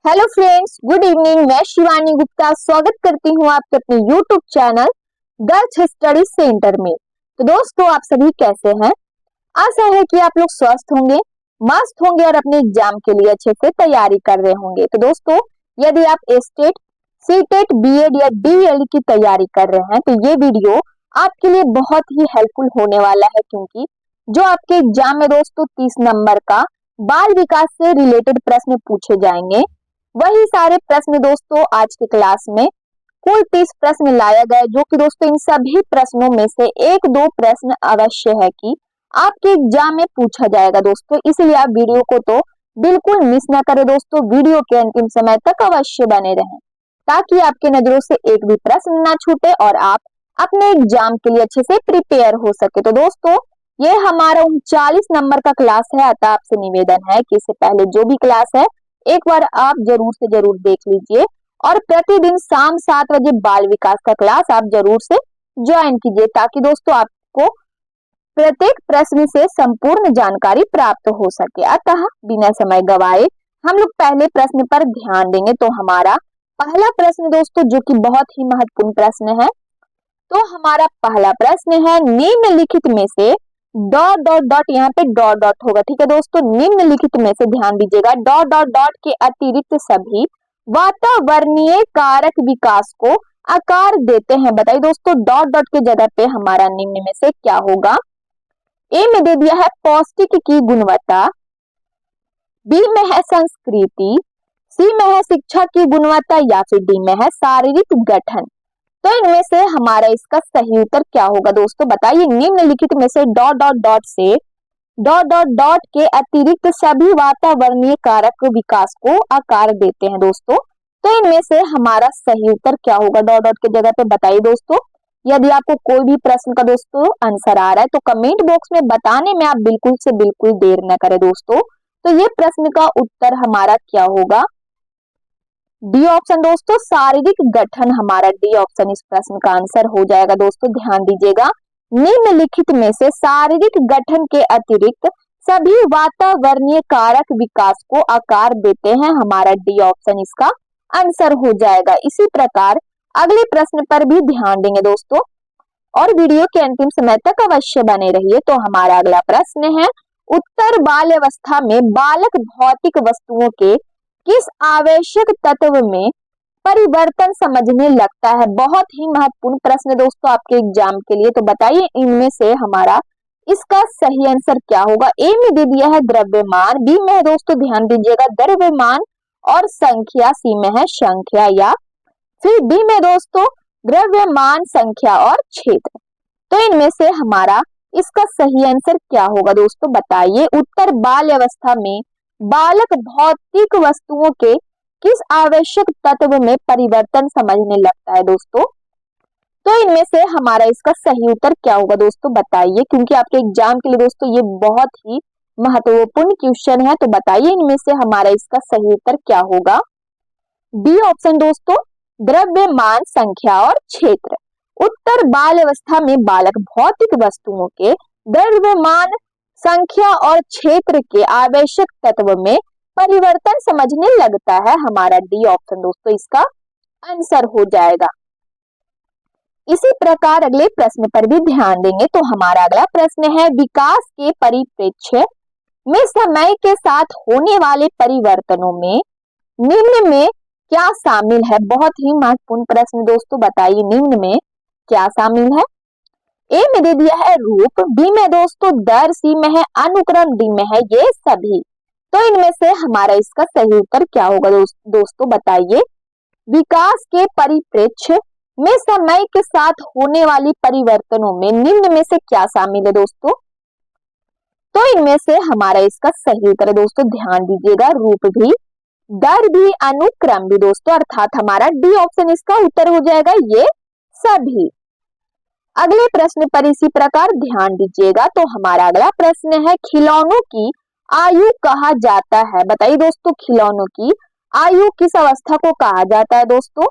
Hello friends, good evening. मैं शिवानी गुप्ता स्वागत करती हूँ आपके अपने YouTube channel girls study centre में। तो दोस्तों, आप सभी कैसे हैं? आशा है कि आप लोग स्वस्थ होंगे, मस्त होंगे और अपने एग्जाम के लिए अच्छे से तैयारी कर रहे होंगे। तो दोस्तों, यदि आप स्टेट, सीटेट, बीएड या डीएलएड की तैयारी कर रहे हैं तो ये वीडियो आपके लिए बहुत ही हेल्पफुल होने वाला है, क्योंकि जो आपके एग्जाम में दोस्तों 30 नंबर का बाल विकास से रिलेटेड प्रश्न पूछे जाएंगे, वही सारे प्रश्न दोस्तों आज की क्लास में कुल 30 प्रश्न लाया गया, जो कि दोस्तों इन सभी प्रश्नों में से एक दो प्रश्न अवश्य है कि आपके एग्जाम में पूछा जाएगा दोस्तों। इसलिए आप वीडियो को तो बिल्कुल मिस ना करें दोस्तों, वीडियो के अंतिम समय तक अवश्य बने रहें ताकि आपके नजरों से एक भी प्रश्न ना छूटे और आप अपने एग्जाम के लिए अच्छे से प्रिपेयर हो सके। तो दोस्तों, ये हमारा 39 नंबर का क्लास है, अतः आपसे निवेदन है कि इससे पहले जो भी क्लास है एक बार आप जरूर से जरूर देख लीजिए और प्रतिदिन शाम 7 बजे बाल विकास का क्लास आप जरूर से ज्वाइन कीजिए, ताकि दोस्तों आपको प्रत्येक प्रश्न से संपूर्ण जानकारी प्राप्त हो सके। अतः बिना समय गवाए हम लोग पहले प्रश्न पर ध्यान देंगे। तो हमारा पहला प्रश्न दोस्तों, जो कि बहुत ही महत्वपूर्ण प्रश्न है, तो हमारा पहला प्रश्न है निम्नलिखित में से डॉट डॉट डॉट, यहाँ पे डॉट डॉट होगा, ठीक है दोस्तों। निम्नलिखित में से ध्यान दीजिएगा, डॉट डॉट डॉट के अतिरिक्त सभी वातावरणीय कारक विकास को आकार देते हैं। बताइए दोस्तों, डॉट डॉट के जगह पे हमारा निम्न में से क्या होगा? ए में दे दिया है पौष्टिक की गुणवत्ता, बी में है संस्कृति, सी में है शिक्षा की गुणवत्ता या फिर डी में है शारीरिक गठन। तो इनमें से हमारा इसका सही उत्तर क्या होगा दोस्तों? बताइए, निम्नलिखित में से डॉट डॉट डॉट से डॉट डॉट डॉट के अतिरिक्त सभी वातावरणीय कारक विकास को आकार देते हैं दोस्तों। तो इनमें से हमारा सही उत्तर क्या होगा डॉट डॉट के जगह पे? बताइए दोस्तों। यदि आपको कोई भी प्रश्न का दोस्तों आंसर आ रहा है तो कमेंट बॉक्स में बताने में आप बिल्कुल से बिल्कुल देर न करें दोस्तों। तो ये प्रश्न का उत्तर हमारा क्या होगा? डी ऑप्शन दोस्तों, शारीरिक गठन हमारा डी ऑप्शन इस प्रश्न का आंसर हो जाएगा दोस्तों। ध्यान दीजिएगा, निम्नलिखित में से शारीरिक गठन के अतिरिक्त सभी वातावरणीय कारक विकास को आकार देते हैं, हमारा डी ऑप्शन इसका आंसर हो जाएगा। इसी प्रकार अगले प्रश्न पर भी ध्यान देंगे दोस्तों और वीडियो के अंतिम समय तक अवश्य बने रहिए। तो हमारा अगला प्रश्न है, उत्तर बाल्यावस्था में बालक भौतिक वस्तुओं के किस आवश्यक तत्व में परिवर्तन समझने लगता है? बहुत ही महत्वपूर्ण प्रश्न दोस्तों आपके एग्जाम के लिए। तो बताइए, इनमें से हमारा इसका सही आंसर क्या होगा? ए में दे दिया है द्रव्यमान, बी में है दोस्तों ध्यान दीजिएगा द्रव्यमान और संख्या, सी में है संख्या या फिर डी में दोस्तों द्रव्यमान, संख्या और क्षेत्र। तो इनमें से हमारा इसका सही आंसर क्या होगा दोस्तों? बताइए, उत्तर बाल्यावस्था में बालक भौतिक वस्तुओं के किस आवश्यक तत्व में परिवर्तन समझने लगता है दोस्तों? तो इनमें से हमारा इसका सही उत्तर क्या होगा दोस्तों? बताइए, क्योंकि आपके एग्जाम के लिए दोस्तों ये बहुत ही महत्वपूर्ण क्वेश्चन है। तो बताइए, इनमें से हमारा इसका सही उत्तर क्या होगा? डी ऑप्शन दोस्तों, द्रव्यमान, संख्या और क्षेत्र। उत्तर बाल्यावस्था में बालक भौतिक वस्तुओं के द्रव्यमान, संख्या और क्षेत्र के आवश्यक तत्व में परिवर्तन समझने लगता है, हमारा डी ऑप्शन दोस्तों इसका आंसर हो जाएगा। इसी प्रकार अगले प्रश्न पर भी ध्यान देंगे। तो हमारा अगला प्रश्न है, विकास के परिप्रेक्ष्य में समय के साथ होने वाले परिवर्तनों में निम्न में क्या शामिल है? बहुत ही महत्वपूर्ण प्रश्न दोस्तों, बताइए निम्न में क्या शामिल है? ए में दे दिया है रूप, बी में दोस्तों दर, सी में है अनुक्रम, डी में है ये सभी। तो इनमें से हमारा इसका सही उत्तर क्या होगा दोस्तों? बताइए, विकास के परिप्रेक्ष्य में समय के साथ होने वाली परिवर्तनों में निम्न में से क्या शामिल है दोस्तों? तो इनमें से हमारा इसका सही उत्तर है दोस्तों, ध्यान दीजिएगा, रूप भी, दर भी, अनुक्रम भी दोस्तों, अर्थात हमारा डी ऑप्शन इसका उत्तर हो जाएगा ये सभी। अगले प्रश्न पर इसी प्रकार ध्यान दीजिएगा। तो हमारा अगला प्रश्न है, खिलौनों की आयु कहा जाता है? बताइए दोस्तों, खिलौनों की आयु किस अवस्था को कहा जाता है दोस्तों?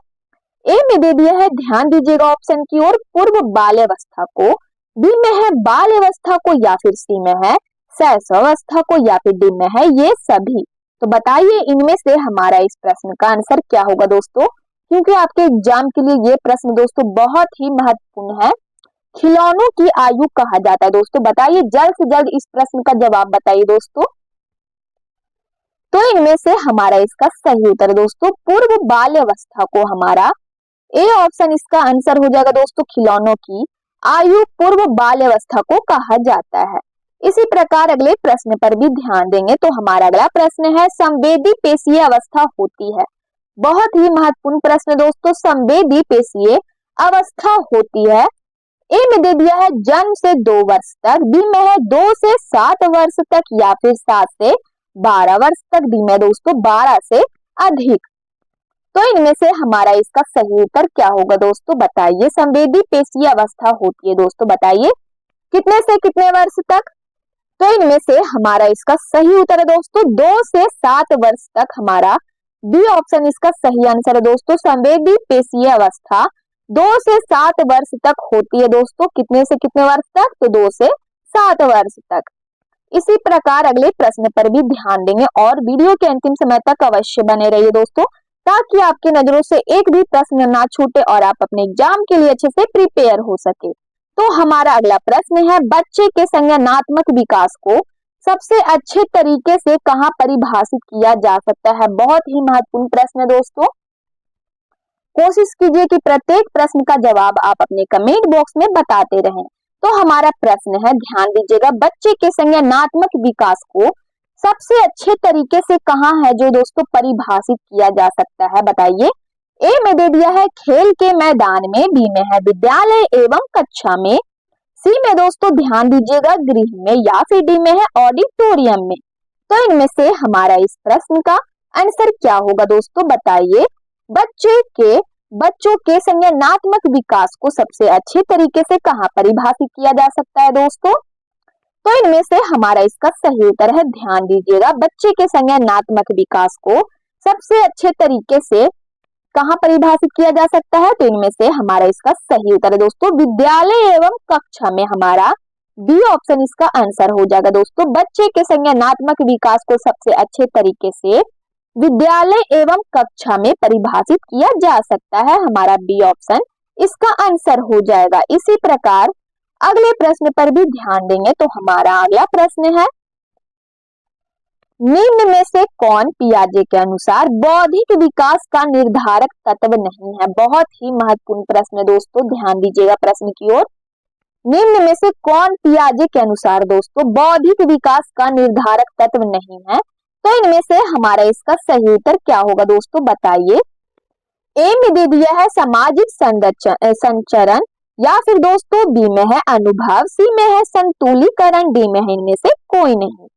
ए में दे दिया है ध्यान दीजिएगा ऑप्शन की ओर, पूर्व बाल्यावस्था को, बी में है बाल्यावस्था को या फिर सी में है शैशवावस्था को या फिर डी में है ये सभी। तो बताइए इनमें से हमारा इस प्रश्न का आंसर क्या होगा दोस्तों, क्योंकि आपके एग्जाम के लिए ये प्रश्न दोस्तों बहुत ही महत्वपूर्ण है। खिलौनों की आयु कहा जाता है दोस्तों, बताइए जल्द से जल्द इस प्रश्न का जवाब बताइए दोस्तों। तो इनमें से हमारा इसका सही उत्तर दोस्तों पूर्व बाल्यावस्था को हमारा ए ऑप्शन इसका आंसर हो जाएगा दोस्तों। खिलौनों की आयु पूर्व बाल्यावस्था को कहा जाता है। इसी प्रकार अगले प्रश्न पर भी ध्यान देंगे। तो हमारा अगला प्रश्न है संवेदी पेशीय अवस्था होती है। बहुत ही महत्वपूर्ण प्रश्न दोस्तों, संवेदी पेशीय अवस्था होती है। ए में दे दिया है जन्म से 2 वर्ष तक, बी में है 2 से 7 वर्ष तक, या फिर 7 से 12 वर्ष तक, डी में दोस्तों 12 से अधिक। तो इनमें से हमारा इसका सही उत्तर क्या होगा दोस्तों, बताइए। संवेदी पेशीय अवस्था होती है दोस्तों, बताइए कितने से कितने वर्ष तक। तो इनमें से हमारा इसका सही उत्तर है दोस्तों 2 से 7 वर्ष तक। हमारा बी ऑप्शन इसका सही आंसर है दोस्तों। संवेदी पेशीय अवस्था 2 से 7 वर्ष तक होती है दोस्तों। कितने से कितने वर्ष तक, तो 2 से 7 वर्ष तक। इसी प्रकार अगले प्रश्न पर भी ध्यान देंगे और वीडियो के अंतिम समय तक अवश्य बने रहिए दोस्तों, ताकि आपके नजरों से एक भी प्रश्न ना छूटे और आप अपने एग्जाम के लिए अच्छे से प्रिपेयर हो सके। तो हमारा अगला प्रश्न है बच्चे के संज्ञानात्मक विकास को सबसे अच्छे तरीके से कहां परिभाषित किया जा सकता है। बहुत ही महत्वपूर्ण प्रश्न है दोस्तों। कोशिश कीजिए कि प्रत्येक प्रश्न का जवाब आप अपने कमेंट बॉक्स में बताते रहें। तो हमारा प्रश्न है, ध्यान दीजिएगा, बच्चे के संज्ञानात्मक विकास को सबसे अच्छे तरीके से कहां है जो दोस्तों परिभाषित किया जा सकता है, बताइए। ए में दे दिया है खेल के मैदान में, बी में है विद्यालय एवं कक्षा में, सी में दोस्तों ध्यान दीजिएगा गृह में, या फिर डी में है ऑडिटोरियम में। तो इनमें से हमारा इस प्रश्न का आंसर क्या होगा दोस्तों, बताइए। बच्चों के संज्ञानात्मक विकास को सबसे अच्छे तरीके से कहां परिभाषित किया जा सकता है दोस्तों। तो इनमें से हमारा इसका सही उत्तर है, ध्यान दीजिएगा, बच्चे के संज्ञानात्मक विकास को सबसे अच्छे तरीके से कहां परिभाषित किया जा सकता है। तो इनमें से हमारा इसका सही उत्तर है दोस्तों विद्यालय एवं कक्षा में। हमारा बी ऑप्शन इसका आंसर हो जाएगा दोस्तों। बच्चे के संज्ञानात्मक विकास को सबसे अच्छे तरीके से विद्यालय एवं कक्षा में परिभाषित किया जा सकता है। हमारा बी ऑप्शन इसका आंसर हो जाएगा। इसी प्रकार अगले प्रश्न पर भी ध्यान देंगे। तो हमारा अगला प्रश्न है, निम्न में से कौन पियाजे के अनुसार बौद्धिक विकास का निर्धारक तत्व नहीं है। बहुत ही महत्वपूर्ण प्रश्न है दोस्तों, ध्यान दीजिएगा प्रश्न की ओर। निम्न में से कौन पियाजे के अनुसार दोस्तों बौद्धिक विकास का निर्धारक तत्व नहीं है। तो इनमें से हमारा इसका सही उत्तर क्या होगा दोस्तों, बताइए। ए में दे दिया है सामाजिक संचरण, या फिर दोस्तों बी में है अनुभव, सी में है संतुलीकरण, डी में है इनमें से कोई नहीं।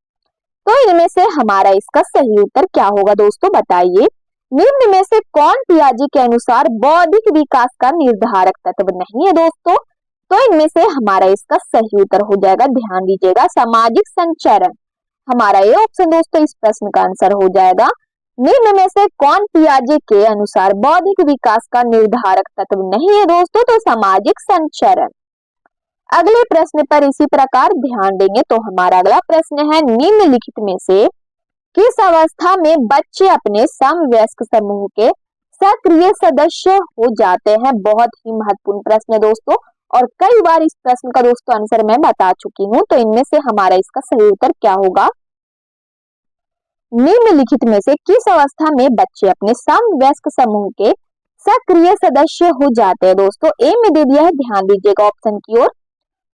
तो इनमें से हमारा इसका सही उत्तर क्या होगा दोस्तों, बताइए। निम्न में से कौन पियाजे के अनुसार बौद्धिक विकास का निर्धारक तत्व नहीं है दोस्तों। तो इनमें से हमारा इसका सही उत्तर हो जाएगा, ध्यान दीजिएगा, सामाजिक संचरण। हमारा ये ऑप्शन दोस्तों इस प्रश्न का आंसर हो जाएगा। निम्न में से कौन पियाजे के अनुसार बौद्धिक विकास का निर्धारक तत्व नहीं है दोस्तों, तो सामाजिक संचरण। अगले प्रश्न पर इसी प्रकार ध्यान देंगे। तो हमारा अगला प्रश्न है, निम्नलिखित में से किस अवस्था में बच्चे अपने समवयस्क समूह के सक्रिय सदस्य हो जाते हैं। बहुत ही महत्वपूर्ण प्रश्न है दोस्तों, और कई बार इस प्रश्न का दोस्तों आंसर मैं बता चुकी हूं। तो इनमें से हमारा इसका सही उत्तर क्या होगा, निम्नलिखित में से किस अवस्था में बच्चे अपने समवयस्क समूह के सक्रिय सदस्य हो जाते हैं दोस्तों। ए में दे दिया है, ध्यान दीजिएगा ऑप्शन की ओर,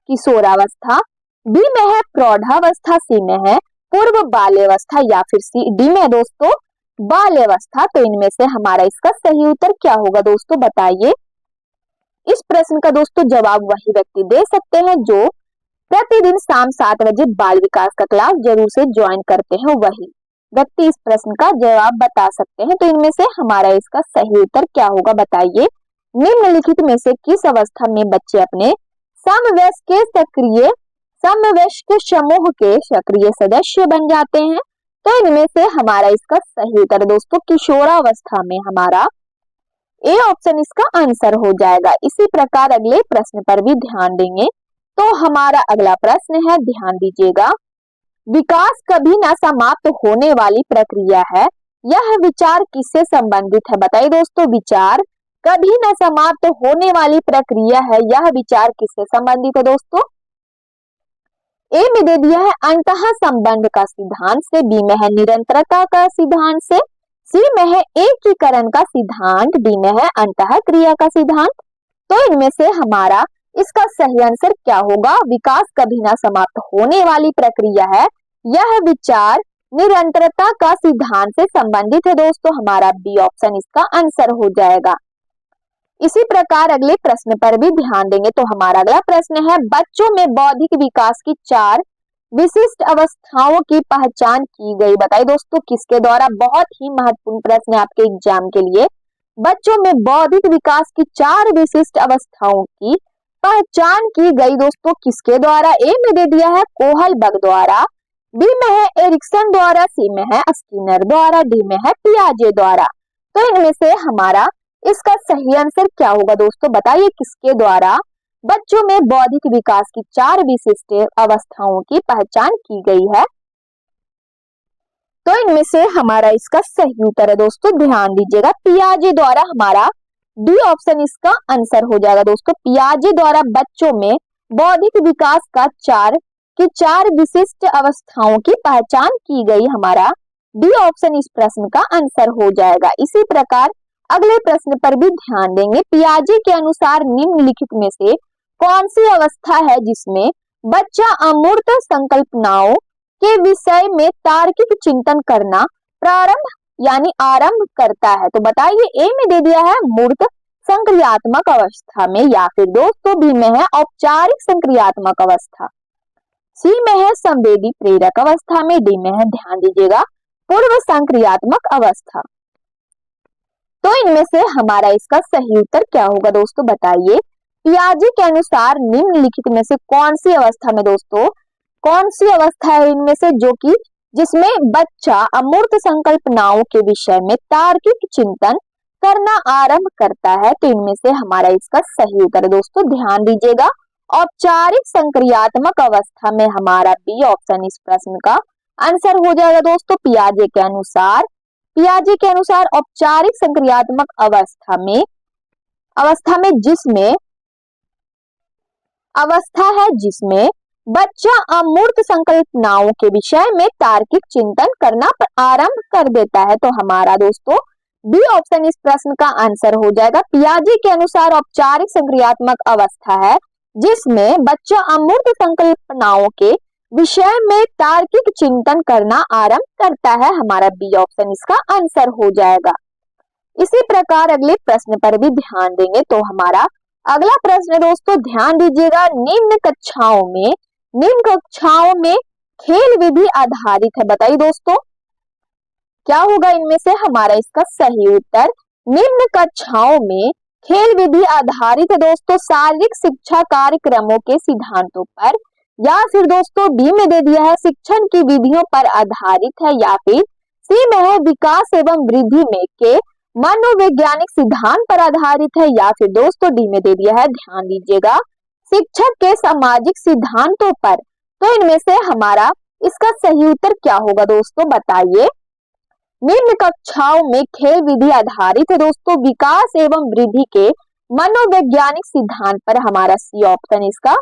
किशोरावस्था, बी में है प्रौढ़ावस्था, सी में है पूर्व बाल्यावस्था, या फिर सी डी में दोस्तों बाल्यावस्था। तो इनमें से हमारा इसका सही उत्तर क्या होगा दोस्तों, बताइए। इस प्रश्न का दोस्तों जवाब वही व्यक्ति दे सकते हैं जो प्रतिदिन शाम 7 बजे बाल विकास का क्लास जरूर से ज्वाइन करते हैं, वही व्यक्ति इस प्रश्न का जवाब बता सकते हैं। तो इनमें से हमारा इसका सही उत्तर क्या होगा, बताइए। निम्नलिखित में से किस अवस्था में बच्चे अपने समवयस्क समूह के सक्रिय सदस्य बन जाते हैं। तो इनमें से हमारा इसका सही उत्तर दोस्तों किशोरावस्था में। हमारा ए ऑप्शन इसका आंसर हो जाएगा। इसी प्रकार अगले प्रश्न पर भी ध्यान देंगे। तो हमारा अगला प्रश्न है, ध्यान दीजिएगा, विकास कभी न समाप्त होने वाली प्रक्रिया है, यह विचार किससे संबंधित है? बताइए दोस्तों, विचार कभी न समाप्त होने वाली प्रक्रिया है, यह विचार किससे संबंधित है दोस्तों? ए में दे दिया है अंतः संबंध का सिद्धांत से, बी में है निरंतरता का सिद्धांत से, सी में है एकीकरण का सिद्धांत, डी में है अंतः क्रिया का सिद्धांत। तो इनमें से हमारा इसका सही आंसर क्या होगा? विकास कभी ना समाप्त होने वाली प्रक्रिया है, यह विचार निरंतरता का सिद्धांत से संबंधित है दोस्तों। हमारा बी ऑप्शन इसका आंसर हो जाएगा। इसी प्रकार अगले प्रश्न पर भी ध्यान देंगे। तो हमारा अगला प्रश्न है, बच्चों में बौद्धिक विकास की 4 विशिष्ट अवस्थाओं की पहचान की गई। बताइए दोस्तों, किसके द्वारा? बहुत ही महत्वपूर्ण प्रश्न है आपके एग्जाम के लिए। बच्चों में बौद्धिक विकास की 4 विशिष्ट अवस्थाओं की पहचान की गई दोस्तों, किसके द्वारा? ए में दे दिया है कोहलबर्ग द्वारा, बी में है एरिक्सन द्वारा, सी में है स्किनर द्वारा, डी में है पियाजे द्वारा। तो इनमें से हमारा इसका सही आंसर क्या होगा दोस्तों? बताइए, किसके द्वारा बच्चों में बौद्धिक विकास की 4 विशिष्ट अवस्थाओं की पहचान की गई है? तो इनमें से हमारा इसका सही उत्तर है दोस्तों, ध्यान दीजिएगा, पियाजे द्वारा। हमारा डी ऑप्शन इसका आंसर हो जाएगा दोस्तों। पियाजे द्वारा बच्चों में बौद्धिक विकास का 4 विशिष्ट अवस्थाओं की पहचान की गई। हमारा डी ऑप्शन इस प्रश्न का आंसर हो जाएगा। इसी प्रकार अगले प्रश्न पर भी ध्यान देंगे। पियाजे के अनुसार निम्नलिखित में से कौन सी अवस्था है जिसमें बच्चा अमूर्त संकल्पनाओं के विषय में तार्किक चिंतन करना प्रारंभ यानी आरंभ करता है? तो बताइए, ए में दे दिया है मूर्त संक्रियात्मक अवस्था में, या फिर दोस्तों बी में है औपचारिक संक्रियात्मक अवस्था, सी में है संवेदी प्रेरक अवस्था में, डी में है, ध्यान दीजिएगा, पूर्व संक्रियात्मक अवस्था। तो इनमें से हमारा इसका सही उत्तर क्या होगा दोस्तों? बताइए, पियाजे के अनुसार निम्नलिखित में से कौन सी अवस्था में दोस्तों, कौन सी अवस्था है इनमें से जो कि जिसमें बच्चा अमूर्त संकल्पनाओं के विषय में तार्किक चिंतन करना आरंभ करता है? तो इनमें से हमारा इसका सही उत्तर है दोस्तों, ध्यान दीजिएगा, औपचारिक संक्रियात्मक अवस्था में। हमारा बी ऑप्शन इस प्रश्न का आंसर हो जाएगा दोस्तों। पियाजे के अनुसार औपचारिक संक्रियात्मक अवस्था में जिसमें बच्चा अमूर्त संकल्पनाओं के विषय में तार्किक चिंतन करना आरंभ कर देता है। तो हमारा दोस्तों बी ऑप्शन इस प्रश्न का आंसर हो जाएगा। पियाजे के अनुसार औपचारिक संक्रियात्मक अवस्था है जिसमें बच्चा अमूर्त संकल्पनाओं के विषय में तार्किक चिंतन करना आरंभ करता है। हमारा बी ऑप्शन इसका आंसर हो जाएगा। इसी प्रकार अगले प्रश्न पर भी ध्यान देंगे। तो हमारा अगला प्रश्न दोस्तों, ध्यान दीजिएगा, निम्न कक्षाओं में खेल विधि आधारित है। बताइए दोस्तों, क्या होगा इनमें से? हमारा इसका सही उत्तर निम्न कक्षाओं में खेल विधि आधारित है दोस्तों, शारीरिक शिक्षा कार्यक्रमों के सिद्धांतों पर, या फिर दोस्तों डी में दे दिया है शिक्षण की विधियों पर आधारित है, या फिर सी में है विकास एवं वृद्धि में के मनोवैज्ञानिक सिद्धांत पर आधारित है, या फिर दोस्तों डी में दे दिया है, ध्यान दीजिएगा, शिक्षक के सामाजिक सिद्धांतों पर। तो इनमें से हमारा इसका सही उत्तर क्या होगा दोस्तों? बताइए, निम्न कक्षाओं में खेल विधि आधारित है दोस्तों, विकास एवं वृद्धि के मनोवैज्ञानिक सिद्धांत पर। हमारा सी ऑप्शन इसका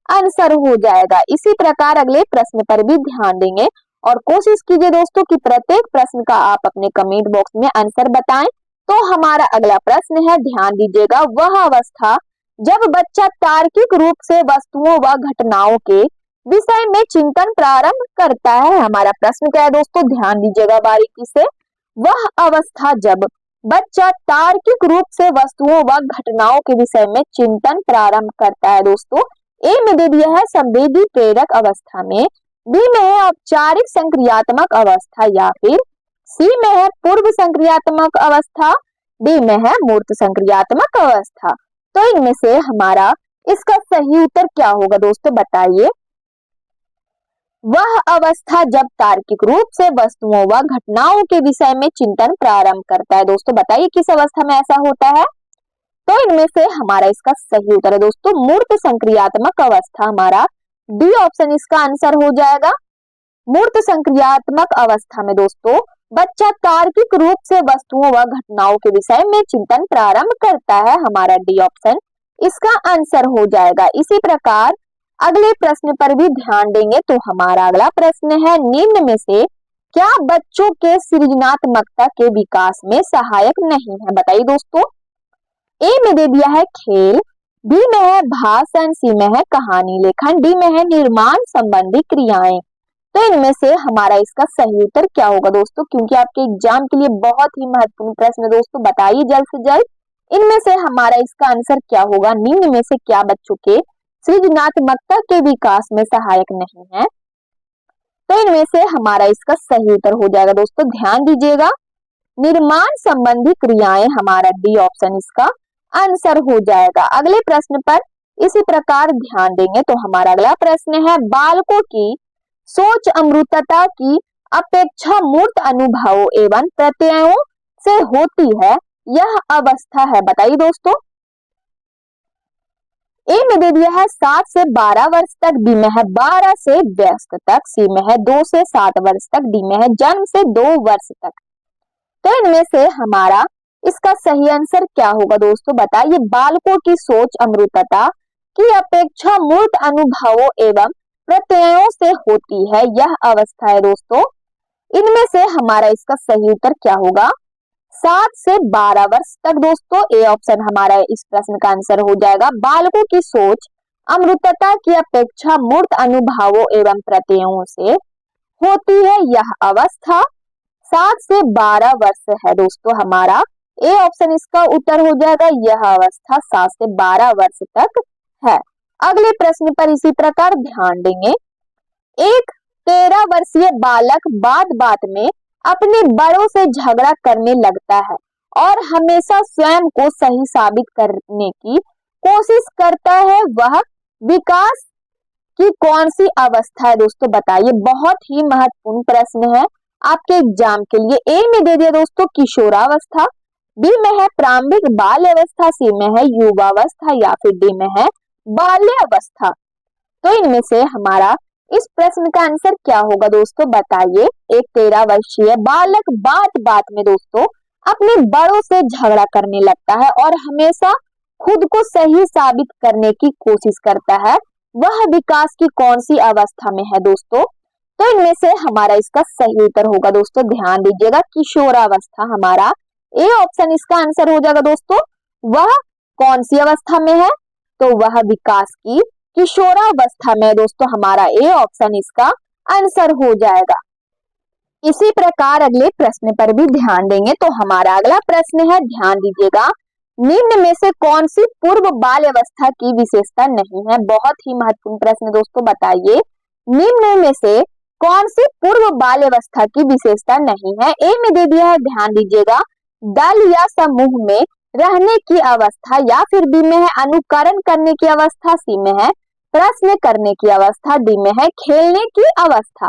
आंसर हो जाएगा। इसी प्रकार अगले प्रश्न पर भी ध्यान देंगे और कोशिश कीजिए दोस्तों कि प्रत्येक प्रश्न का आप अपने कमेंट बॉक्स में आंसर बताएं। तो हमारा अगला प्रश्न है, ध्यान दीजिएगा, वह अवस्था जब बच्चा तार्किक रूप से वस्तुओं व घटनाओं के विषय में चिंतन प्रारंभ करता है। हमारा प्रश्न क्या है दोस्तों? ध्यान दीजिएगा बारीकी से, वह अवस्था जब बच्चा तार्किक रूप से वस्तुओं व घटनाओं के विषय में चिंतन प्रारंभ करता है दोस्तों। ए में दे दिया है संवेदी प्रेरक अवस्था में, बी में है औपचारिक संक्रियात्मक अवस्था, या फिर सी में है पूर्व संक्रियात्मक अवस्था, डी में है मूर्त संक्रियात्मक अवस्था। तो इनमें से हमारा इसका सही उत्तर क्या होगा दोस्तों? बताइए, वह अवस्था जब तार्किक रूप से वस्तुओं व घटनाओं के विषय में चिंतन प्रारंभ करता है। दोस्तों बताइए किस अवस्था में ऐसा होता है? तो इनमें से हमारा इसका सही उत्तर है दोस्तों मूर्त संक्रियात्मक अवस्था। हमारा डी ऑप्शन इसका आंसर हो जाएगा। मूर्त संक्रियात्मक अवस्था में दोस्तों बच्चा तार्किक रूप से वस्तुओं व घटनाओं के विषय में चिंतन प्रारंभ करता है। हमारा डी ऑप्शन इसका आंसर हो जाएगा। इसी प्रकार अगले प्रश्न पर भी ध्यान देंगे तो हमारा अगला प्रश्न है, निम्न में से क्या बच्चों के सृजनात्मकता के विकास में सहायक नहीं है? बताइए दोस्तों। ए में दे दिया है खेल, बी में है भाषण, सी में है कहानी लेखन, डी में है निर्माण संबंधी क्रियाएं। तो इनमें से हमारा इसका सही उत्तर क्या होगा दोस्तों, क्योंकि आपके एग्जाम के लिए बहुत ही महत्वपूर्ण प्रश्न दोस्तों, बताइए जल्द से जल्द। इनमें से हमारा इसका आंसर क्या होगा, निम्न में से क्या बच्चों के सृजनात्मकता के विकास में सहायक नहीं है? तो इनमें से हमारा इसका सही उत्तर हो जाएगा दोस्तों, ध्यान दीजिएगा, निर्माण संबंधी क्रियाएं। हमारा डी ऑप्शन इसका आंसर हो जाएगा। अगले प्रश्न पर इसी प्रकार ध्यान देंगे तो हमारा अगला प्रश्न है, बालकों की सोच अमूर्तता की अपेक्षा मूर्त अनुभवों एवं प्रत्ययों से होती है, यह अवस्था है। बताइए दोस्तों। ए में दे दिया है 7 से 12 वर्ष तक, बी में है 12 से वयस्क तक, सी में है 2 से 7 वर्ष तक, डी में है जन्म से 2 वर्ष तक। तो इनमें से हमारा इसका सही आंसर क्या होगा दोस्तों, बताइए। बालकों की सोच अमूर्तता की अपेक्षा मूर्त अनुभवों एवं प्रत्ययों से होती है, यह अवस्था है दोस्तों। इनमें से हमारा इसका सही उत्तर क्या होगा, 7 से 12 वर्ष तक दोस्तों। ए ऑप्शन हमारा इस प्रश्न का आंसर हो जाएगा। बालकों की सोच अमूर्तता की अपेक्षा मूर्त अनुभवों एवं प्रत्ययों से होती है, यह अवस्था 7 से 12 वर्ष है दोस्तों। हमारा ए ऑप्शन इसका उत्तर हो जाएगा, यह अवस्था 7 से 12 वर्ष तक है। अगले प्रश्न पर इसी प्रकार ध्यान देंगे। एक 13 वर्षीय बालक बात बात में अपने बड़ों से झगड़ा करने लगता है और हमेशा स्वयं को सही साबित करने की कोशिश करता है, वह विकास की कौन सी अवस्था है दोस्तों, बताइए। बहुत ही महत्वपूर्ण प्रश्न है आपके एग्जाम के लिए। ए में दे दिया दोस्तों किशोरावस्था, बी में है प्रारंभिक बाल्यावस्था, सी में है युवावस्था या फिर डी में है बाल्यावस्था। तो इनमें से हमारा इस प्रश्न का आंसर क्या होगा दोस्तों, बताइए। एक 13 वर्षीय बालक बात बात में दोस्तों अपने बड़ों से झगड़ा करने लगता है और हमेशा खुद को सही साबित करने की कोशिश करता है, वह विकास की कौन सी अवस्था में है दोस्तों। तो इनमें से हमारा इसका सही उत्तर होगा दोस्तों, ध्यान दीजिएगा, किशोरावस्था। हमारा ए ऑप्शन इसका आंसर हो जाएगा दोस्तों। वह कौन सी अवस्था में है, तो वह विकास की किशोरावस्था में दोस्तों। हमारा ए ऑप्शन इसका आंसर हो जाएगा। इसी प्रकार अगले प्रश्न पर भी ध्यान देंगे तो हमारा अगला प्रश्न है, ध्यान दीजिएगा, निम्न में से कौन सी पूर्व बाल्यावस्था की विशेषता नहीं है? बहुत ही महत्वपूर्ण प्रश्न दोस्तों, बताइए। निम्न में से कौन सी पूर्व बाल्यावस्था की विशेषता नहीं है? ए में दे दिया है, ध्यान दीजिएगा, दल या समूह में रहने की अवस्था, या फिर बी में है अनुकरण करने की अवस्था, सी में है प्रश्न करने की अवस्था, डी में है खेलने की अवस्था।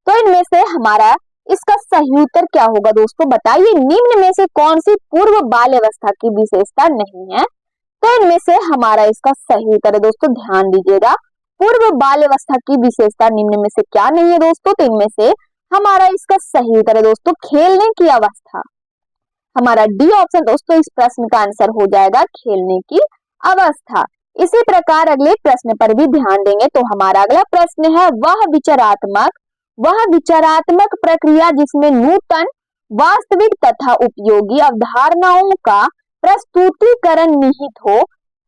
तो इनमें से हमारा इसका सही उत्तर क्या होगा दोस्तों, बताइए। निम्न में से कौन सी पूर्व बाल्यावस्था की विशेषता नहीं है? तो इनमें से हमारा इसका सही उत्तर है दोस्तों, ध्यान दीजिएगा, पूर्व बाल्यावस्था की विशेषता निम्न में से क्या नहीं है दोस्तों। तो इनमें से हमारा इसका सही उत्तर है दोस्तों, खेलने की अवस्था। हमारा डी ऑप्शन दोस्तों इस प्रश्न का आंसर हो जाएगा, खेलने की अवस्था। इसी प्रकार अगले प्रश्न पर भी ध्यान देंगे तो हमारा अगला प्रश्न है, वह विचारात्मक प्रक्रिया जिसमें नूतन वास्तविक तथा उपयोगी अवधारणाओं का प्रस्तुतिकरण निहित हो,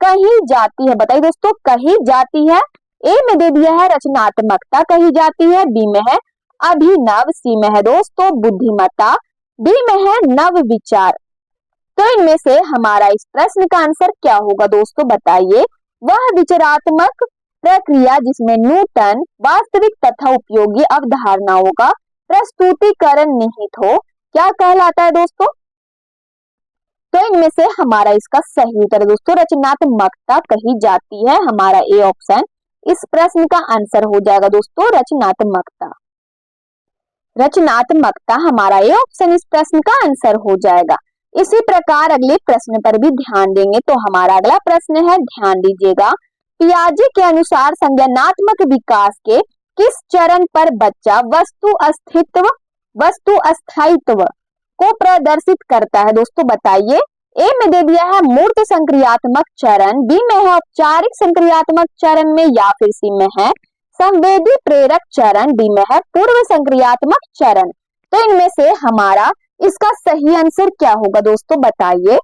कही जाती है? बताइए दोस्तों, कही जाती है। ए में दे दिया है रचनात्मकता कही जाती है, बी में है अभिनव, सी में है दोस्तों बुद्धिमत्ता, डी में है नव विचार। तो इनमें से हमारा इस प्रश्न का आंसर क्या होगा दोस्तों, बताइए। वह विचारात्मक प्रक्रिया जिसमें नूतन वास्तविक तथा उपयोगी अवधारणाओं का प्रस्तुतिकरण निहित हो, क्या कहलाता है दोस्तों? तो इनमें से हमारा इसका सही उत्तर दोस्तों रचनात्मकता कही जाती है। हमारा ए ऑप्शन इस प्रश्न का आंसर हो जाएगा दोस्तों, रचनात्मकता। रचनात्मकता हमारा ए ऑप्शन इस प्रश्न का आंसर हो जाएगा। इसी प्रकार अगले प्रश्न पर भी ध्यान देंगे तो हमारा अगला प्रश्न है, ध्यान दीजिएगा, पियाजे के अनुसार संज्ञानात्मक विकास के किस चरण पर बच्चा वस्तु अस्थायित्व को प्रदर्शित करता है? दोस्तों बताइए। ए में दे दिया है मूर्त संक्रियात्मक चरण, बी में है औपचारिक संक्रियात्मक चरण में, या फिर सी में है संवेदी प्रेरक चरण, डी में है पूर्व संक्रियात्मक चरण। तो इनमें से हमारा इसका सही आंसर क्या होगा दोस्तों बताइए।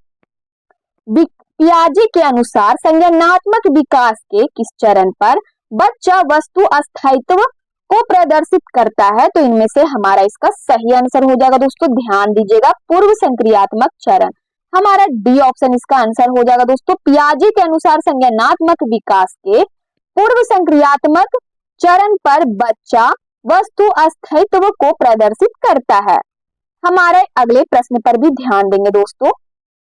पियाजे के अनुसार संज्ञानात्मक विकास के किस चरण पर बच्चा वस्तु अस्थायित्व को प्रदर्शित करता है? तो इनमें से हमारा इसका सही आंसर हो जाएगा दोस्तों, ध्यान दीजिएगा, पूर्व संक्रियात्मक चरण। हमारा डी ऑप्शन इसका आंसर हो जाएगा दोस्तों। पियाजे के अनुसार संज्ञानात्मक विकास के पूर्व संक्रियात्मक चरण पर बच्चा वस्तु अस्थायित्व को प्रदर्शित करता है। हमारे अगले प्रश्न पर भी ध्यान देंगे दोस्तों।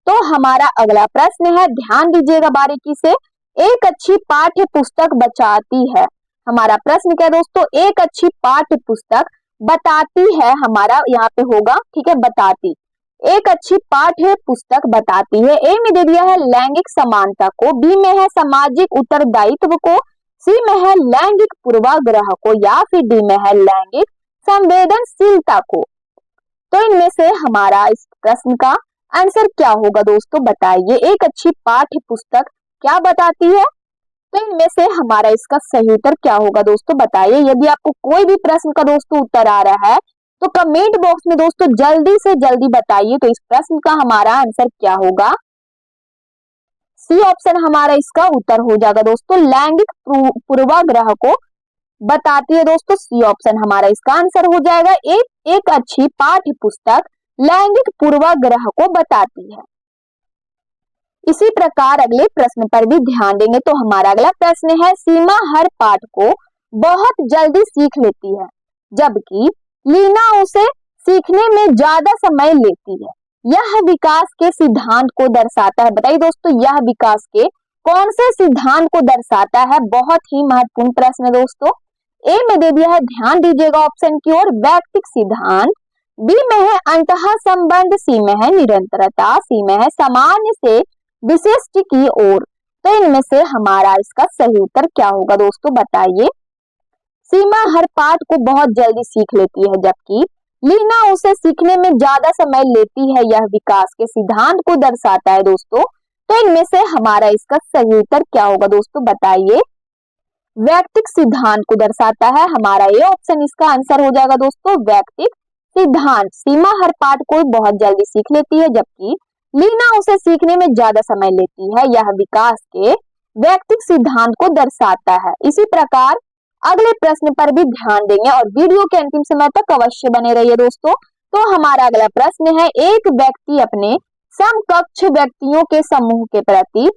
तो हमारा अगला प्रश्न है, ध्यान दीजिएगा बारीकी से, एक अच्छी पाठ्य पुस्तक बताती है। हमारा प्रश्न क्या है दोस्तों, एक अच्छी पाठ्य पुस्तक बताती है, हमारा यहाँ पे होगा, ठीक है, बताती। एक अच्छी पाठ्य पुस्तक बताती है। ए में दे दिया है लैंगिक समानता को, बी में है सामाजिक उत्तरदायित्व को, सी में है लैंगिक पूर्वाग्रह को, या फिर डी में है लैंगिक संवेदनशीलता को। तो इनमें से हमारा इस प्रश्न का आंसर क्या होगा दोस्तों बताइए। एक अच्छी पाठ्य पुस्तक क्या बताती है? तो इनमें से हमारा इसका सही उत्तर क्या होगा दोस्तों बताइए। यदि आपको कोई भी प्रश्न का दोस्तों उत्तर आ रहा है तो कमेंट बॉक्स में दोस्तों जल्दी से जल्दी बताइए। तो इस प्रश्न का हमारा आंसर क्या होगा? सी ऑप्शन हमारा इसका उत्तर हो जाएगा दोस्तों, लैंगिक पूर्वाग्रह को बताती है दोस्तों। सी ऑप्शन हमारा इसका आंसर हो जाएगा। एक अच्छी पाठ्य पुस्तक लैंगिक पूर्वाग्रह को बताती है। इसी प्रकार अगले प्रश्न पर भी ध्यान देंगे। तो हमारा अगला प्रश्न है, सीमा हर पाठ को बहुत जल्दी सीख लेती है जबकि लीना उसे सीखने में ज्यादा समय लेती है, यह विकास के सिद्धांत को दर्शाता है। बताइए दोस्तों, यह विकास के कौन से सिद्धांत को दर्शाता है? बहुत ही महत्वपूर्ण प्रश्न है दोस्तों। ए में दे दिया है, ध्यान दीजिएगा ऑप्शन की ओर, वैयक्तिक सिद्धांत, बी में है अंतः संबंध, सी में है निरंतरता, सी में है सामान्य से विशिष्ट की ओर। तो इनमें से हमारा इसका सही उत्तर क्या होगा दोस्तों बताइए। सीमा हर पाठ को बहुत जल्दी सीख लेती है जबकि लीना उसे सीखने में ज्यादा समय लेती है, यह विकास के सिद्धांत को दर्शाता है दोस्तों। तो इनमें से हमारा इसका सही उत्तर क्या होगा दोस्तों बताइए। वैयक्तिक सिद्धांत को दर्शाता है, हमारा ये ऑप्शन इसका आंसर हो जाएगा दोस्तों, वैयक्तिक सिद्धांत। सीमा हर पाठ को बहुत जल्दी सीख लेती है जबकि लीना उसे सीखने में ज्यादा समय लेती है, यह विकास के वैयक्तिक सिद्धांत को दर्शाता है। इसी प्रकार अगले प्रश्न पर भी ध्यान देंगे और वीडियो के अंतिम समय तक अवश्य बने रहिए दोस्तों। तो हमारा अगला प्रश्न है, एक व्यक्ति अपने समकक्ष व्यक्तियों के समूह के प्रति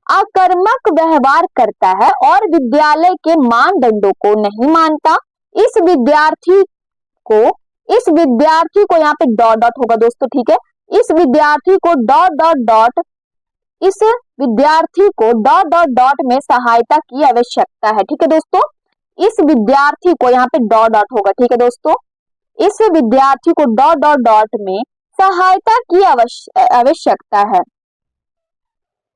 आक्रामक व्यवहार करता है और विद्यालय के मानदंडों को नहीं मानता। इस विद्यार्थी को यहाँ पे डॉट डॉट होगा दोस्तों, ठीक है। इस विद्यार्थी को डॉट डॉट में सहायता की आवश्यकता है, ठीक है दोस्तों। इस विद्यार्थी को यहाँ पे डॉट डॉट होगा, ठीक है दोस्तों। इस विद्यार्थी को डॉट डॉट में सहायता की आवश्यकता है।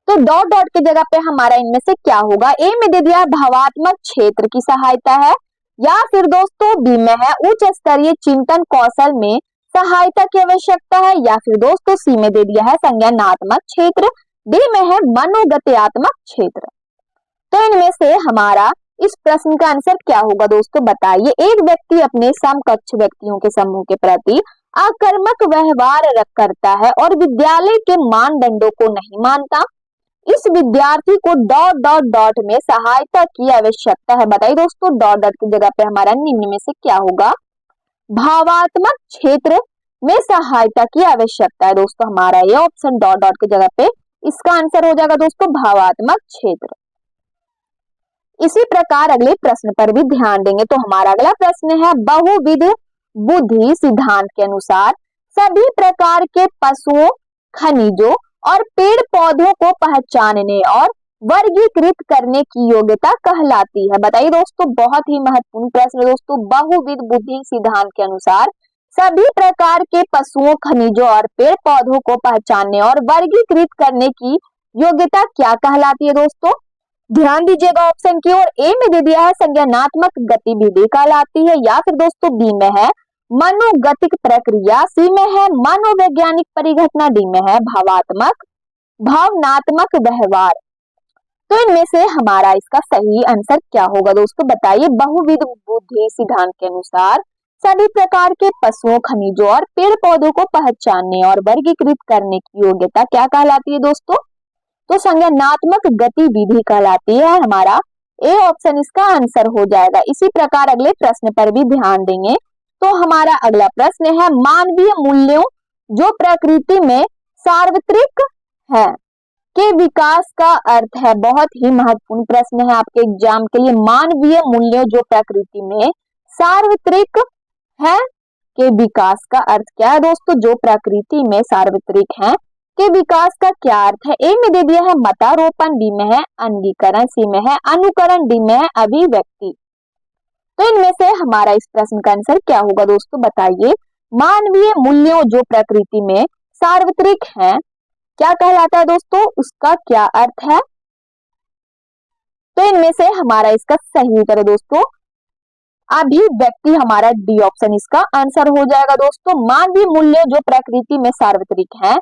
तो डॉट डॉट की जगह पे हमारा इनमें से क्या होगा? ए में दे दिया भावात्मक क्षेत्र की सहायता है, या फिर दोस्तों बी में है उच्च स्तरीय चिंतन कौशल में सहायता की आवश्यकता है, या फिर दोस्तों सी में दे दिया है संज्ञानात्मक क्षेत्र, डी में है मनोगत्यात्मक क्षेत्र। तो इनमें से हमारा इस प्रश्न का आंसर क्या होगा दोस्तों बताइए। एक व्यक्ति अपने समकक्ष व्यक्तियों के समूह के प्रति आक्रामक व्यवहार करता है और विद्यालय के मानदंडों को नहीं मानता। इस विद्यार्थी को डॉट डॉट में सहायता की आवश्यकता है। बताइए दोस्तों, डॉट डॉट की जगह पे हमारा निम्न में से क्या होगा? भावात्मक क्षेत्र में सहायता की आवश्यकता है दोस्तों। हमारा ये ऑप्शन डॉट डॉट की जगह पे इसका आंसर हो जाएगा दोस्तों, भावात्मक क्षेत्र। इसी प्रकार अगले प्रश्न पर भी ध्यान देंगे। तो हमारा अगला प्रश्न है, बहुविध बुद्धि सिद्धांत के अनुसार सभी प्रकार के पशुओं, खनिजों और पेड़ पौधों को पहचानने और वर्गीकृत करने की योग्यता कहलाती है। बताइए दोस्तों, बहुत ही महत्वपूर्ण प्रश्न है दोस्तों। बहुविध बुद्धि सिद्धांत के अनुसार सभी प्रकार के पशुओं, खनिजों और पेड़ पौधों को पहचानने और वर्गीकृत करने की योग्यता क्या कहलाती है दोस्तों? ध्यान दीजिएगा ऑप्शन की ओर। ए में दे दिया है संज्ञानात्मक गतिविधि कहलाती है, या फिर दोस्तों बी में है मनोगतिक प्रक्रिया, सी में है मनोवैज्ञानिक परिघटना, डी में है भावनात्मक व्यवहार। तो इनमें से हमारा इसका सही आंसर क्या होगा दोस्तों, बताइए। बहुविध बुद्धि सिद्धांत के अनुसार सभी प्रकार के पशुओं, खनिजों और पेड़ पौधों को पहचानने और वर्गीकृत करने की योग्यता क्या कहलाती है दोस्तों, तो संज्ञानात्मक गतिविधि कहलाती है। हमारा ए ऑप्शन इसका आंसर हो जाएगा। इसी प्रकार अगले प्रश्न पर भी ध्यान देंगे। तो हमारा अगला प्रश्न है मानवीय मूल्यों जो प्रकृति में सार्वत्रिक है के विकास का अर्थ है। बहुत ही महत्वपूर्ण प्रश्न है आपके एग्जाम के लिए। मानवीय मूल्यों जो प्रकृति में सार्वत्रिक है के विकास का अर्थ क्या है दोस्तों, जो प्रकृति में सार्वत्रिक है के विकास का क्या अर्थ है। ए में दे दिया है मतारोपण, बी में है अंगीकरण, सी में है अनुकरण, डी में है अभिव्यक्ति। तो इनमें से हमारा इस प्रश्न का आंसर क्या होगा दोस्तों, बताइए। मानवीय मूल्यों जो प्रकृति में सार्वत्रिक है क्या कहलाता है दोस्तों, उसका क्या अर्थ है। तो इनमें से हमारा इसका सही उत्तर है दोस्तों अभिव्यक्ति। हमारा डी ऑप्शन इसका आंसर हो जाएगा दोस्तों। मानवीय मूल्य जो प्रकृति में सार्वत्रिक है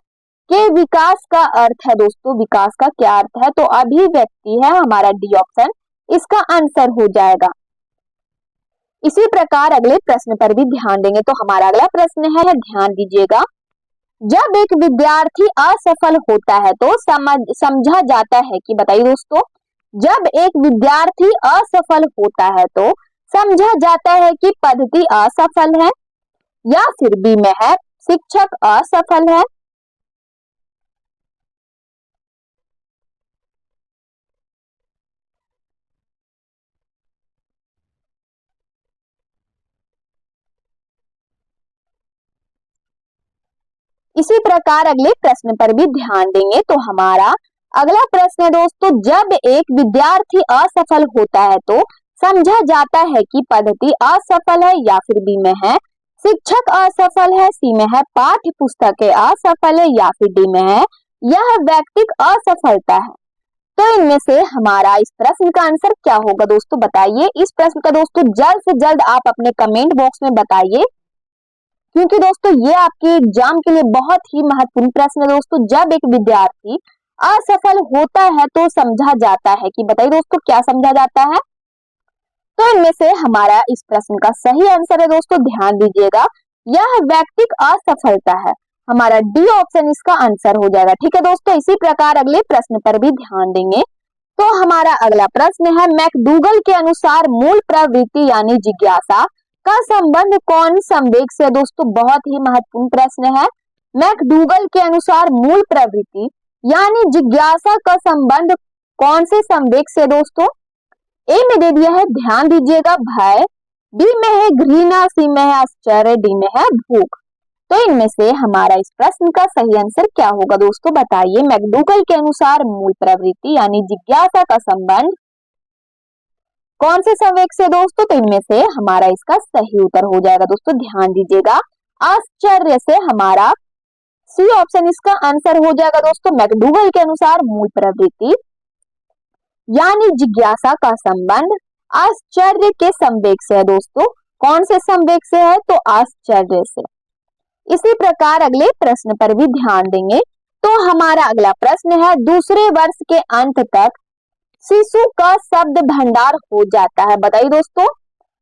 के विकास का अर्थ है दोस्तों, विकास का क्या अर्थ है, तो अभिव्यक्ति है। हमारा डी ऑप्शन इसका आंसर हो जाएगा। इसी प्रकार अगले प्रश्न पर भी ध्यान देंगे। तो हमारा अगला प्रश्न है, ध्यान दीजिएगा। जब एक विद्यार्थी असफल होता है तो समझा जाता है कि, बताइए दोस्तों, जब एक विद्यार्थी असफल होता है तो समझा जाता है कि पद्धति असफल है, या फिर बी में है शिक्षक असफल है, इसी प्रकार अगले प्रश्न पर भी ध्यान देंगे। तो हमारा अगला प्रश्न है दोस्तों, जब एक विद्यार्थी असफल होता है तो समझा जाता है कि पद्धति असफल है, या फिर बी में है शिक्षक असफल है, सी में है पाठ्य पुस्तकें असफल है, या फिर डी में है यह व्यक्तिक असफलता है। तो इनमें से हमारा इस प्रश्न का आंसर क्या होगा दोस्तों, बताइए। इस प्रश्न का दोस्तों जल्द से जल्द आप अपने कमेंट बॉक्स में बताइए, क्योंकि दोस्तों ये आपके एग्जाम के लिए बहुत ही महत्वपूर्ण प्रश्न है दोस्तों। जब एक विद्यार्थी असफल होता है तो समझा जाता है कि, बताइए दोस्तों, क्या समझा जाता है। तो इनमें से हमारा इस प्रश्न का सही आंसर है दोस्तों, ध्यान दीजिएगा, यह व्यक्तिक असफलता है। हमारा डी ऑप्शन इसका आंसर हो जाएगा। ठीक है दोस्तों, इसी प्रकार अगले प्रश्न पर भी ध्यान देंगे। तो हमारा अगला प्रश्न है, मैकडूगल के अनुसार मूल प्रवृत्ति यानी जिज्ञासा का संबंध कौन संवेग से। दोस्तों बहुत ही महत्वपूर्ण प्रश्न है। मैकडूगल के अनुसार मूल प्रवृत्ति यानी जिज्ञासा का संबंध कौन से संवेग से दोस्तों। ए में दे दिया है, ध्यान दीजिएगा, भय, बी में है घृणा, सी में है आश्चर्य, डी में है भूख। तो इनमें से हमारा इस प्रश्न का सही आंसर क्या होगा दोस्तों, बताइए। मैकडूगल के अनुसार मूल प्रवृत्ति यानी जिज्ञासा का संबंध कौन से संवेग से दोस्तों, तो इनमें से हमारा इसका सही उत्तर हो जाएगा दोस्तों, ध्यान दीजिएगा, आश्चर्य से। हमारा सी ऑप्शन इसका आंसर हो जाएगा दोस्तों। मैकडूगल के अनुसार मूल प्रवृत्ति यानी जिज्ञासा का संबंध आश्चर्य के संवेग से है दोस्तों। कौन से संवेग से है, तो आश्चर्य से। इसी प्रकार अगले प्रश्न पर भी ध्यान देंगे। तो हमारा अगला प्रश्न है, दूसरे वर्ष के अंत तक शिशु का शब्द भंडार हो जाता है। बताइए दोस्तों,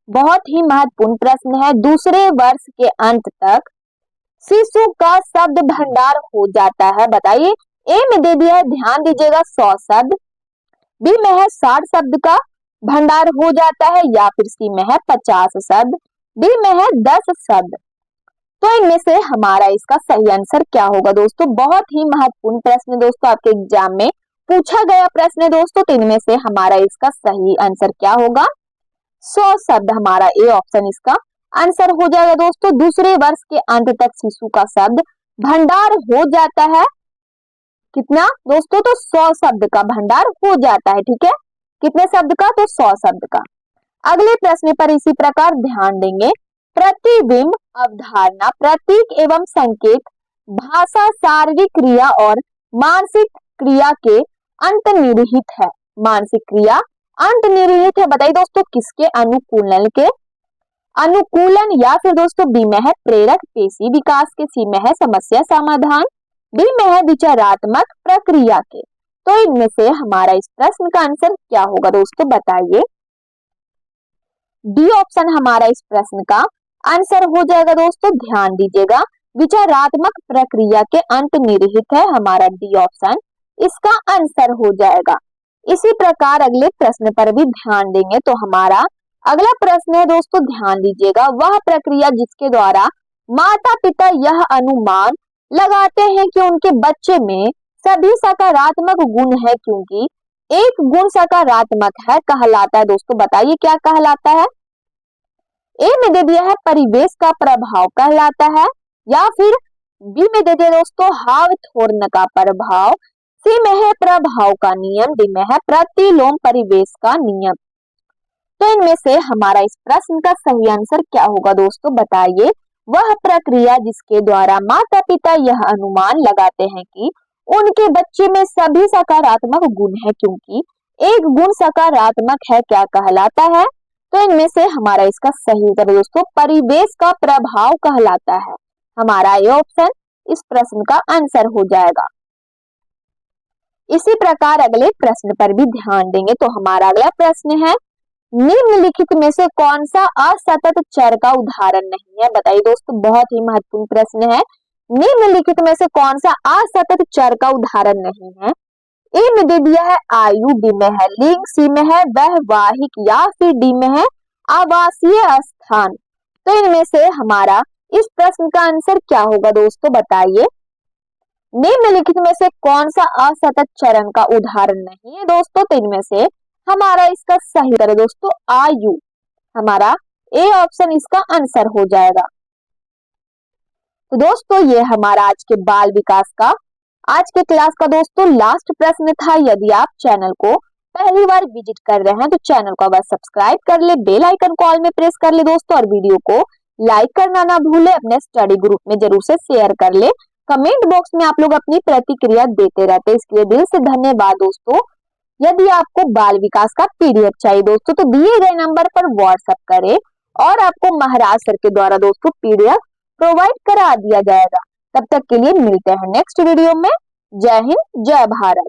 बहुत ही महत्वपूर्ण प्रश्न है। दूसरे वर्ष के अंत तक शिशु का शब्द भंडार हो जाता है, बताइए। ए में दे दिया है, ध्यान दीजिएगा, 100 शब्द, बी में है 60 शब्द का भंडार हो जाता है, या फिर सी में है 50 शब्द, डी में है 10 शब्द। तो इनमें से हमारा इसका सही आंसर क्या होगा दोस्तों। बहुत ही महत्वपूर्ण प्रश्न दोस्तों, आपके एग्जाम में पूछा गया प्रश्न है दोस्तों। तो इनमें से हमारा इसका सही आंसर क्या होगा, 100 शब्द। हमारा ए ऑप्शन इसका आंसर हो जाएगा दोस्तों। दूसरे वर्ष के अंत तक शिशु का शब्द भंडार हो जाता है, कितना दोस्तों, तो 100 शब्द का भंडार हो जाता है। ठीक है, कितने शब्द का, तो 100 शब्द का। अगले प्रश्न पर इसी प्रकार ध्यान देंगे। प्रतिबिंब, अवधारणा, प्रतीक एवं संकेत भाषा, शारीरिक क्रिया और मानसिक क्रिया के अंतर्निहित है। मानसिक क्रिया अंतर्निहित है। बताइए दोस्तों किसके? अनुकूलन के। अनुकूलन या फिर दोस्तों बी में है प्रेरक पेशी विकास के, सी में है समस्या समाधान, डी में है विचारात्मक प्रक्रिया के। तो इनमें से हमारा इस प्रश्न का आंसर क्या होगा दोस्तों बताइए। डी ऑप्शन हमारा इस प्रश्न का आंसर हो जाएगा दोस्तों। ध्यान दीजिएगा, विचारात्मक प्रक्रिया के अंतर्निहित है हमारा डी ऑप्शन इसका आंसर हो जाएगा। इसी प्रकार अगले प्रश्न पर भी ध्यान देंगे। तो हमारा अगला प्रश्न है दोस्तों, ध्यान दीजिएगा, वह प्रक्रिया जिसके द्वारा माता पिता यह अनुमान लगाते हैं कि उनके बच्चे में सभी सकारात्मक गुण है क्योंकि एक गुण सकारात्मक है, कहलाता है। दोस्तों बताइए क्या कहलाता है? ए में दे दिया है परिवेश का प्रभाव कहलाता है, या फिर बी में दे दिया दोस्तों हावथोर्न का प्रभाव, सी में है प्रभाव का नियम, डी में है प्रतिलोम परिवेश का नियम। तो इनमें से हमारा इस प्रश्न का सही आंसर क्या होगा दोस्तों बताइए। वह प्रक्रिया जिसके द्वारा माता पिता यह अनुमान लगाते हैं कि उनके बच्चे में सभी सकारात्मक गुण है क्योंकि एक गुण सकारात्मक है, क्या कहलाता है? तो इनमें से हमारा इसका सही उत्तर दोस्तों परिवेश का प्रभाव कहलाता है। हमारा ये ऑप्शन इस प्रश्न का आंसर हो जाएगा। इसी प्रकार अगले प्रश्न पर भी ध्यान देंगे। तो हमारा अगला प्रश्न है, निम्नलिखित में से कौन सा असतत चर का उदाहरण नहीं है? बताइए दोस्तों, बहुत ही महत्वपूर्ण प्रश्न है। निम्नलिखित में से कौन सा असतत चर का उदाहरण नहीं है? ए में दे दिया है आयु, बी में है लिंग, सी में है वैवाहिक, या फिर डी में है आवासीय स्थान। तो इनमें से हमारा इस प्रश्न का आंसर क्या होगा दोस्तों बताइए। निम्नलिखित में से कौन सा असतत चरण का उदाहरण नहीं है दोस्तों? तो इनमें से हमारा इसका सही उत्तर है दोस्तों आयु। हमारा ए ऑप्शन इसका आंसर हो जाएगा। तो दोस्तों ये हमारा आज के बाल विकास का आज के क्लास का दोस्तों लास्ट प्रश्न था। यदि आप चैनल को पहली बार विजिट कर रहे हैं तो चैनल को बस सब्सक्राइब कर ले, बेल आइकन को ऑल में प्रेस कर ले दोस्तों, और वीडियो को लाइक करना ना भूले, अपने स्टडी ग्रुप में जरूर से शेयर कर ले। कमेंट बॉक्स में आप लोग अपनी प्रतिक्रिया देते रहते हैं, इसके लिए दिल से धन्यवाद दोस्तों। यदि आपको बाल विकास का पीडीएफ चाहिए दोस्तों तो दिए गए नंबर पर व्हाट्सएप करें और आपको महाराज सर के द्वारा दोस्तों पीडीएफ प्रोवाइड करा दिया जाएगा। तब तक के लिए मिलते हैं नेक्स्ट वीडियो में। जय हिंद, जय भारत।